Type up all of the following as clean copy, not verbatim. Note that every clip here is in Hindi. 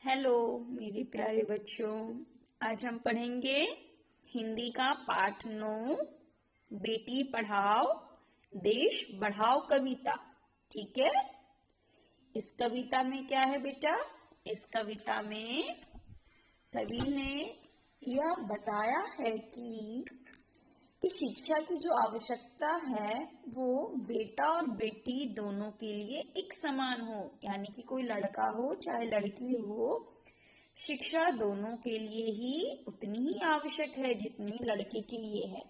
हेलो मेरे प्यारे बच्चों। आज हम पढ़ेंगे हिंदी का पाठ 9 बेटी पढ़ाओ देश बढ़ाओ कविता। ठीक है। इस कविता में क्या है बेटा? इस कविता में कवि ने यह बताया है कि शिक्षा की जो आवश्यकता है वो बेटा और बेटी दोनों के लिए एक समान हो, यानी कि कोई लड़का हो चाहे लड़की हो, शिक्षा दोनों के लिए ही उतनी ही आवश्यक है जितनी लड़के के लिए है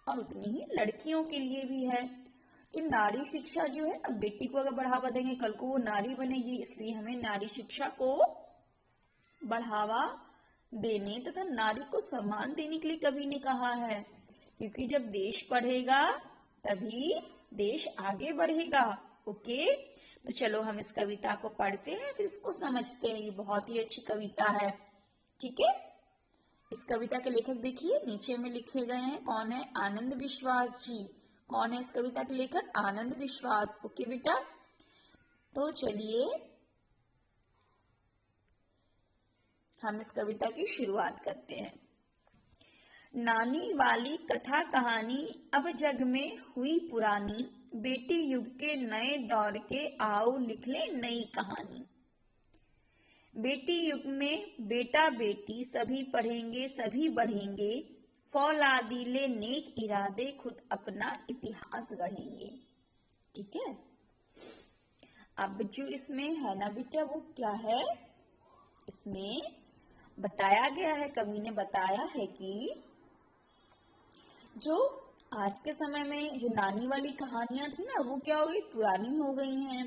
और उतनी ही लड़कियों के लिए भी है। कि नारी शिक्षा जो है ना, बेटी को अगर बढ़ावा देंगे कल को वो नारी बनेगी, इसलिए हमें नारी शिक्षा को बढ़ावा देने तथा नारी को सम्मान देने के लिए कवि ने कहा है। क्योंकि जब देश पढ़ेगा तभी देश आगे बढ़ेगा। ओके, तो चलो हम इस कविता को पढ़ते हैं फिर इसको समझते हैं। ये बहुत ही अच्छी कविता है। ठीक है। इस कविता के लेखक देखिए नीचे में लिखे गए हैं। कौन है? आनंद विश्वास जी। कौन है इस कविता के लेखक? आनंद विश्वास। ओके बेटा, तो चलिए हम इस कविता की शुरुआत करते हैं। नानी वाली कथा कहानी अब जग में हुई पुरानी, बेटी युग के नए दौर के आओ लिख ले नई कहानी। बेटी युग में बेटा बेटी सभी पढ़ेंगे सभी बढ़ेंगे, फौलादी ले नेक इरादे खुद अपना इतिहास गढ़ेंगे। ठीक है। अब जो इसमें है ना बेटा वो क्या है? इसमें बताया गया है, कवि ने बताया है कि जो आज के समय में जो नानी वाली कहानियां थी ना वो क्या हो गई? पुरानी हो गई हैं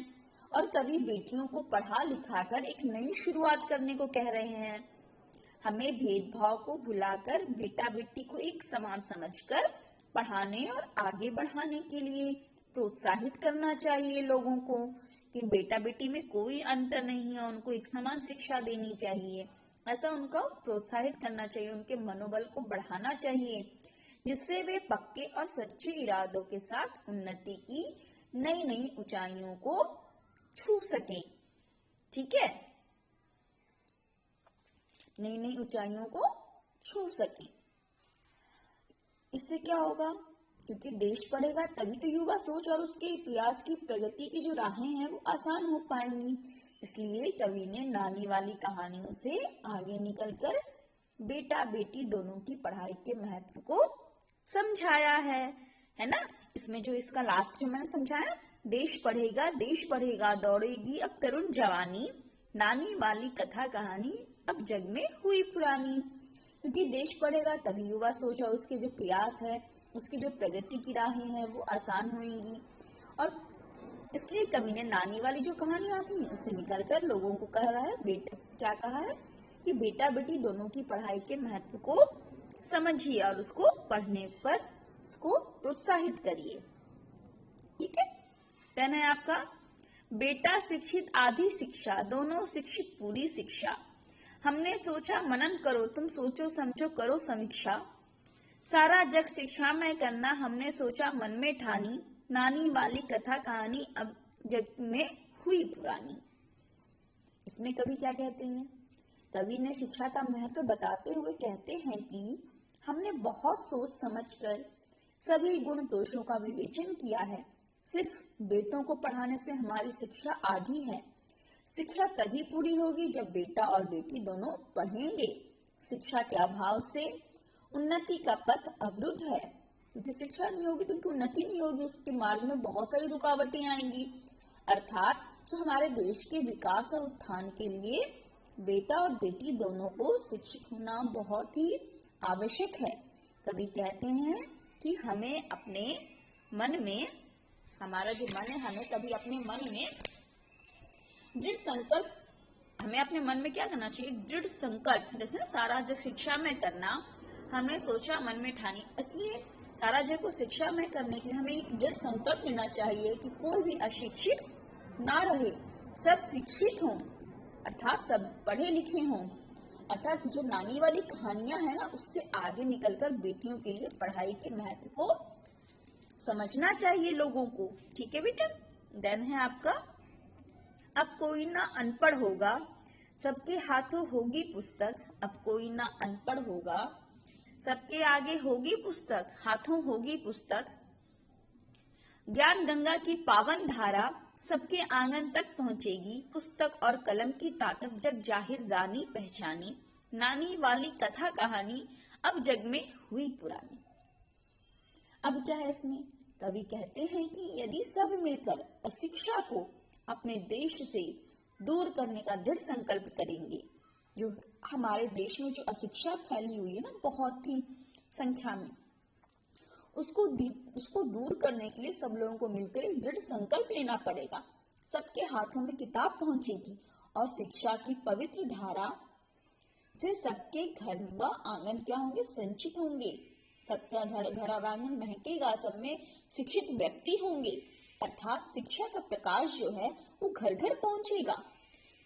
और कवि बेटियों को पढ़ा लिखा कर एक नई शुरुआत करने को कह रहे हैं। हमें भेदभाव को भुलाकर बेटा बेटी को एक समान समझकर पढ़ाने और आगे बढ़ाने के लिए प्रोत्साहित करना चाहिए लोगों को कि बेटा बेटी में कोई अंतर नहीं है, उनको एक समान शिक्षा देनी चाहिए। ऐसा उनको प्रोत्साहित करना चाहिए, उनके मनोबल को बढ़ाना चाहिए जिससे वे पक्के और सच्चे इरादों के साथ उन्नति की नई नई ऊंचाइयों को छू सके। ठीक है, नई नई ऊंचाइयों को छू सके। इससे क्या होगा? क्योंकि देश पढ़ेगा तभी तो युवा सोच और उसके प्रयास की प्रगति की जो राहें हैं वो आसान हो पाएंगी। इसलिए कवि ने नानी वाली कहानियों से आगे निकलकर बेटा बेटी दोनों की पढ़ाई के महत्व को समझाया है ना। इसमें जो इसका लास्ट जो मैंने समझाया, देश पढ़ेगा दौड़ेगी अब तरुण जवानी, नानी वाली कथा कहानी अब जग में हुई पुरानी। क्योंकि देश पढ़ेगा तभी युवा सोच और उसके जो प्रयास है, उसकी जो प्रगति की राहें हैं वो आसान होंगी। और इसलिए कवि ने नानी वाली जो कहानियां थी उससे निकलकर लोगों को कहा है, बेटा क्या कहा है कि बेटा बेटी दोनों की पढ़ाई के महत्व को समझिए और उसको पढ़ने पर उसको प्रोत्साहित करिए। ठीक है। देन है आपका बेटा शिक्षित आधी शिक्षा, दोनों शिक्षित पूरी शिक्षा। हमने सोचा मनन करो तुम सोचो समझो करो समीक्षा, सारा जग शिक्षा में करना हमने सोचा मन में ठानी, नानी वाली कथा कहानी अब जग में हुई पुरानी। इसमें कवि क्या कहते हैं? कवि ने शिक्षा का महत्व बताते हुए कहते हैं कि हमने बहुत सोच समझकर सभी गुण दोषों का विवेचन किया है। सिर्फ बेटों को पढ़ाने से हमारी शिक्षा आधी है। शिक्षा तभी पूरी होगी जब बेटा और बेटी दोनों पढ़ेंगे। शिक्षा के अभाव से उन्नति का पथ अवरुद्ध है। क्योंकि शिक्षा नहीं होगी तो उनकी उन्नति नहीं होगी, उसके मार्ग में बहुत सारी रुकावटें आएंगी। अर्थात जो हमारे देश के विकास और उत्थान के लिए बेटा और बेटी दोनों को शिक्षित होना बहुत ही आवश्यक है। कवि कहते हैं कि हमें अपने मन में, हमारा जो मन है, हमें कभी अपने मन में दृढ़ संकल्प, हमें अपने मन में क्या करना चाहिए? दृढ़ संकल्प। जैसे सारा जग शिक्षा में करना, हमने सोचा मन में ठानी, इसलिए सारा जग को शिक्षा में करने के लिए हमें एक दृढ़ संकल्प लेना चाहिए कि कोई भी अशिक्षित ना रहे, सब शिक्षित हों, अर्थात सब पढ़े लिखे हों। अर्थात जो नानी वाली कहानियां है ना उससे आगे निकलकर बेटियों के लिए पढ़ाई के महत्व को समझना चाहिए लोगों को। ठीक है बेटा। देन है आपका अब कोई ना अनपढ़ होगा सबके हाथों होगी पुस्तक, अब कोई ना अनपढ़ होगा। सबके आगे होगी पुस्तक, हाथों होगी पुस्तक। ज्ञान गंगा की पावन धारा सबके आंगन तक पहुंचेगी। पुस्तक और कलम की ताकत जग जाहिर जानी पहचानी। नानी वाली कथा कहानी अब जग में हुई पुरानी। अब क्या है इसमें? कवि कहते हैं कि यदि सब मिलकर अशिक्षा को अपने देश से दूर करने का दृढ़ संकल्प करेंगे, जो हमारे देश में जो अशिक्षा फैली हुई है ना बहुत ही संख्या में, उसको दूर करने के लिए सब लोगों को मिलकर एक दृढ़ संकल्प लेना पड़ेगा। सबके हाथों में किताब पहुंचेगी और शिक्षा की पवित्र धारा से सबके घर व आंगन क्या होंगे? संचित होंगे। सबका घर और आंगन महकेगा, सब में शिक्षित व्यक्ति होंगे, अर्थात शिक्षा का प्रकाश जो है वो घर घर पहुंचेगा।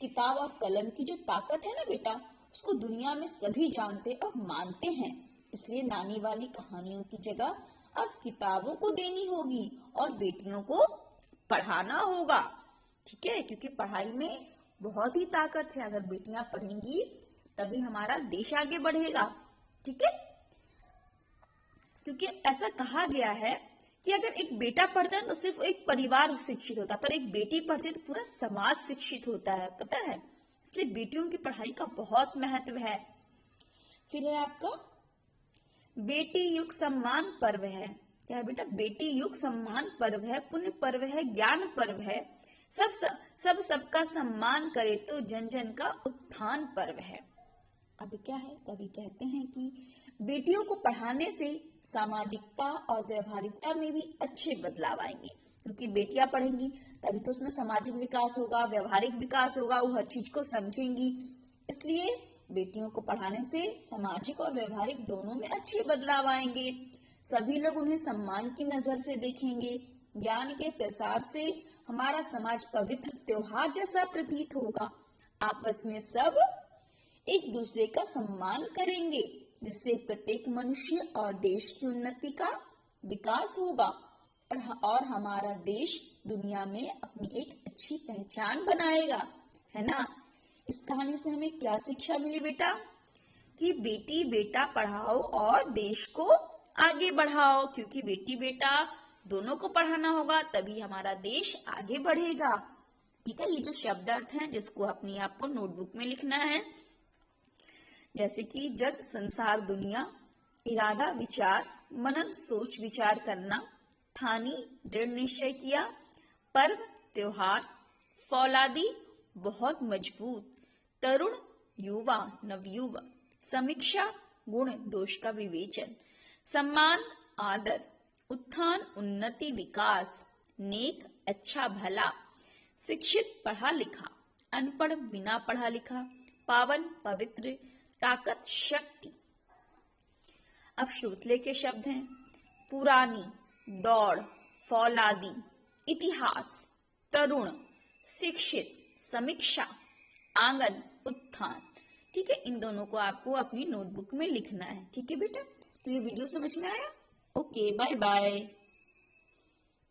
किताब और कलम की जो ताकत है ना बेटा, उसको दुनिया में सभी जानते और मानते हैं। इसलिए नानी वाली कहानियों की जगह अब किताबों को देनी होगी और बेटियों को पढ़ाना होगा। ठीक है, क्योंकि पढ़ाई में बहुत ही ताकत है। अगर बेटियां पढ़ेंगी तभी हमारा देश आगे बढ़ेगा। ठीक है, क्योंकि ऐसा कहा गया है कि अगर एक बेटा पढ़ता है तो सिर्फ एक परिवार शिक्षित होता है, पर एक बेटी पढ़ती है तो पूरा समाज शिक्षित होता है, पता है। इसलिए बेटियों की पढ़ाई का बहुत महत्व है। फिर है आपका बेटी युग सम्मान पर्व है। क्या है बेटा? बेटी युग सम्मान पर्व है, पुण्य पर्व है, ज्ञान पर्व है। सबका सम्मान करे तो जन जन का उत्थान पर्व है। अब क्या है? कवि कहते हैं कि बेटियों को पढ़ाने से सामाजिकता और व्यवहारिकता में भी अच्छे बदलाव आएंगे, क्योंकि बेटियां पढ़ेंगी तभी तो उसमें सामाजिक विकास होगा, व्यवहारिक विकास होगा, वो हर चीज को समझेंगी। इसलिए बेटियों को पढ़ाने से सामाजिक और व्यवहारिक दोनों में अच्छे बदलाव आएंगे। सभी लोग उन्हें सम्मान की नजर से देखेंगे। ज्ञान के प्रसार से हमारा समाज पवित्र त्योहार जैसा प्रतीत होगा। आपस में सब एक दूसरे का सम्मान करेंगे, जिससे प्रत्येक मनुष्य और देश की उन्नति का विकास होगा और हमारा देश दुनिया में अपनी एक अच्छी पहचान बनाएगा, है ना। इस कहानी से हमें क्या शिक्षा मिली बेटा? कि बेटी बेटा पढ़ाओ और देश को आगे बढ़ाओ, क्योंकि बेटी बेटा दोनों को पढ़ाना होगा तभी हमारा देश आगे बढ़ेगा। ठीक है, ये जो शब्द अर्थ हैं जिसको अपनी आपको नोटबुक में लिखना है, जैसे कि जग संसार दुनिया, इरादा विचार, मनन सोच विचार करना, ठानी दृढ़ निश्चय किया, पर्व त्योहार, फौलादी बहुत मजबूत, तरुण युवा नवयुवा, समीक्षा गुण दोष का विवेचन, सम्मान आदर, उत्थान उन्नति विकास, नेक अच्छा भला, शिक्षित पढ़ा लिखा, अनपढ़ बिना पढ़ा लिखा, पावन पवित्र, ताकत शक्ति। अब श्रुतले के शब्द हैं पुरानी, दौड़, फौलादी, इतिहास, तरुण, शिक्षित, समीक्षा, आंगन, उत्थान। ठीक है, इन दोनों को आपको अपनी नोटबुक में लिखना है। ठीक है बेटा, तो ये वीडियो समझ में आया? Okay, bye bye.